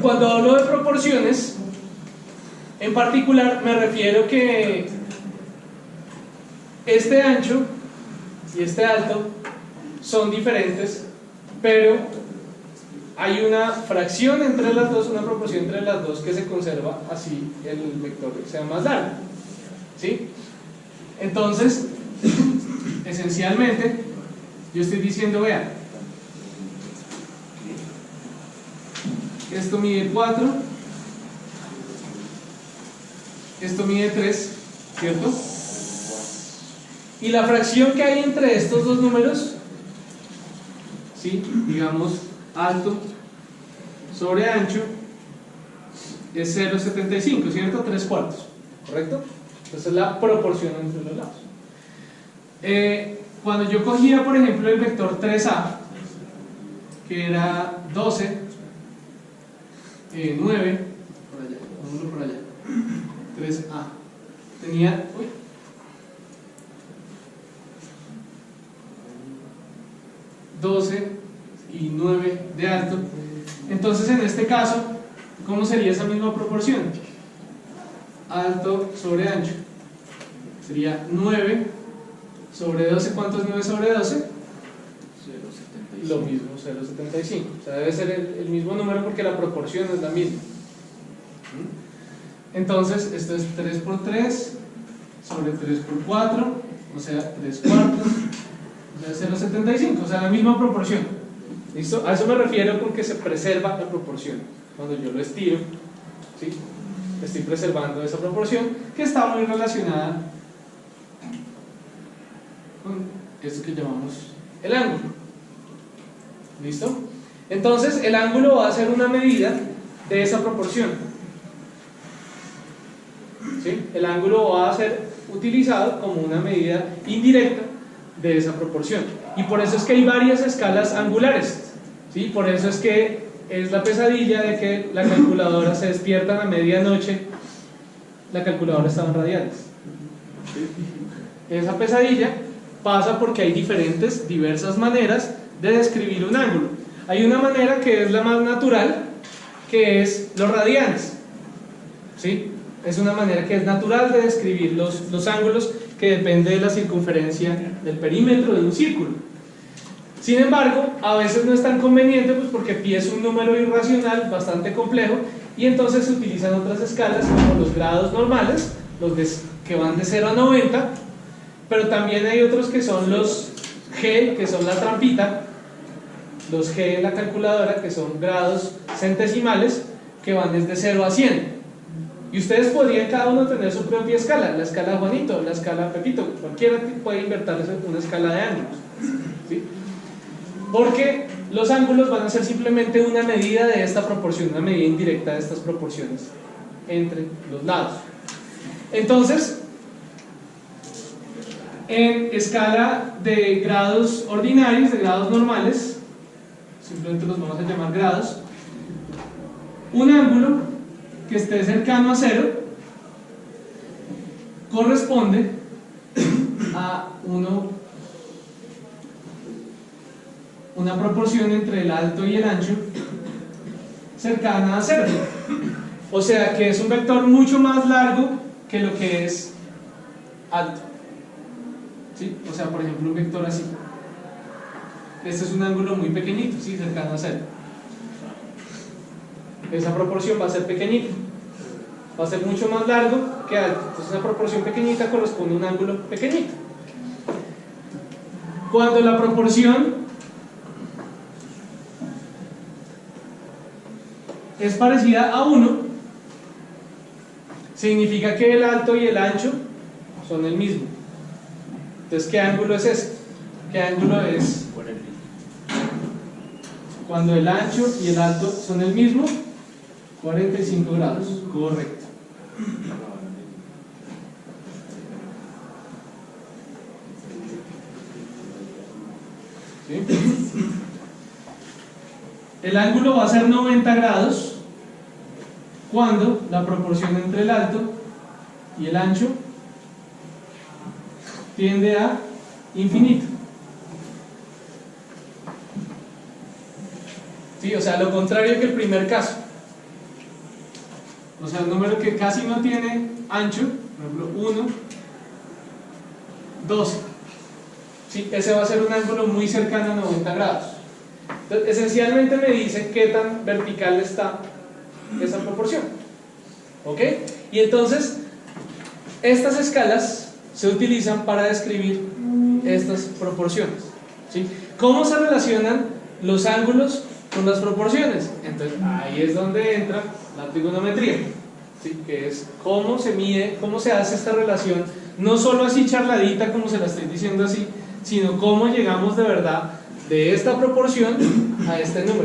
cuando hablo de proporciones, en particular me refiero que este ancho y este alto son diferentes, pero hay una fracción entre las dos, una proporción entre las dos que se conserva, así el vector sea más largo, ¿sí? Entonces, esencialmente, yo estoy diciendo, vean, esto mide 4, esto mide 3, ¿cierto? Y la fracción que hay entre estos dos números, ¿sí? Digamos, alto sobre ancho, es 0,75, ¿cierto? 3/4, ¿correcto? Entonces es la proporción entre los lados. Cuando yo cogía, por ejemplo, el vector 3a, que era 12, 9, por allá, vámonos por allá, 3a, tenía, 12 y 9 de alto. Entonces, en este caso, ¿cómo sería esa misma proporción? Alto sobre ancho sería 9 sobre 12. ¿Cuánto es 9 sobre 12? 0,75. Lo mismo, 0,75. O sea, debe ser el mismo número porque la proporción es la misma. Entonces, esto es 3 por 3 sobre 3 por 4, o sea, 3/4 de 0,75, o sea, la misma proporción. ¿Listo? A eso me refiero con que se preserva la proporción. Cuando yo lo estiro, ¿sí? Estoy preservando esa proporción que está muy relacionada con esto que llamamos el ángulo. ¿Listo? Entonces, el ángulo va a ser una medida de esa proporción. ¿Sí? El ángulo va a ser utilizado como una medida indirecta de esa proporción. Y por eso es que hay varias escalas angulares, ¿sí? Por eso es que es la pesadilla de que la calculadora se despierta a medianoche, la calculadora estaba en radianes. Esa pesadilla pasa porque hay diversas maneras de describir un ángulo. Hay una manera que es la más natural, que es los radianes, ¿sí? Es una manera que es natural de describir los ángulos, que depende de la circunferencia del perímetro de un círculo. Sin embargo, a veces no es tan conveniente, pues porque pi es un número irracional bastante complejo, y entonces se utilizan otras escalas como los grados normales, que van de 0 a 90, pero también hay otros que son los G, que son la trampita, los G en la calculadora, que son grados centesimales, que van desde 0 a 100. Y ustedes podrían cada uno tener su propia escala, la escala Juanito, la escala Pepito, cualquiera puede inventarse una escala de ángulos, ¿sí? Porque los ángulos van a ser simplemente una medida de esta proporción, una medida indirecta de estas proporciones entre los lados. Entonces, en escala de grados ordinarios, de grados normales, simplemente los vamos a llamar grados, un ángulo que esté cercano a 0 corresponde a una proporción entre el alto y el ancho cercana a 0, o sea que es un vector mucho más largo que lo que es alto, ¿sí? O sea, por ejemplo, un vector así, este es un ángulo muy pequeñito, ¿sí? Cercano a 0. Esa proporción va a ser pequeñita, va a ser mucho más largo que alto. Entonces una proporción pequeñita corresponde a un ángulo pequeñito. Cuando la proporción es parecida a 1, significa que el alto y el ancho son el mismo. Entonces, ¿qué ángulo es ese? ¿Qué ángulo es? Cuando el ancho y el alto son el mismo, 45 grados, correcto. ¿Sí? El ángulo va a ser 90 grados cuando la proporción entre el alto y el ancho tiende a infinito. ¿Sí? O sea, lo contrario que el primer caso. o sea, un número que casi no tiene ancho, por ejemplo 1, 12, ¿sí? Ese va a ser un ángulo muy cercano a 90 grados. Entonces, esencialmente me dice qué tan vertical está esa proporción, ¿ok? Y entonces estas escalas se utilizan para describir estas proporciones, ¿sí? ¿Cómo se relacionan los ángulos con las proporciones? Entonces ahí es donde entra la trigonometría, ¿sí? Que es cómo se mide, cómo se hace esta relación, no solo así charladita como se la estoy diciendo así, sino cómo llegamos de verdad de esta proporción a este número.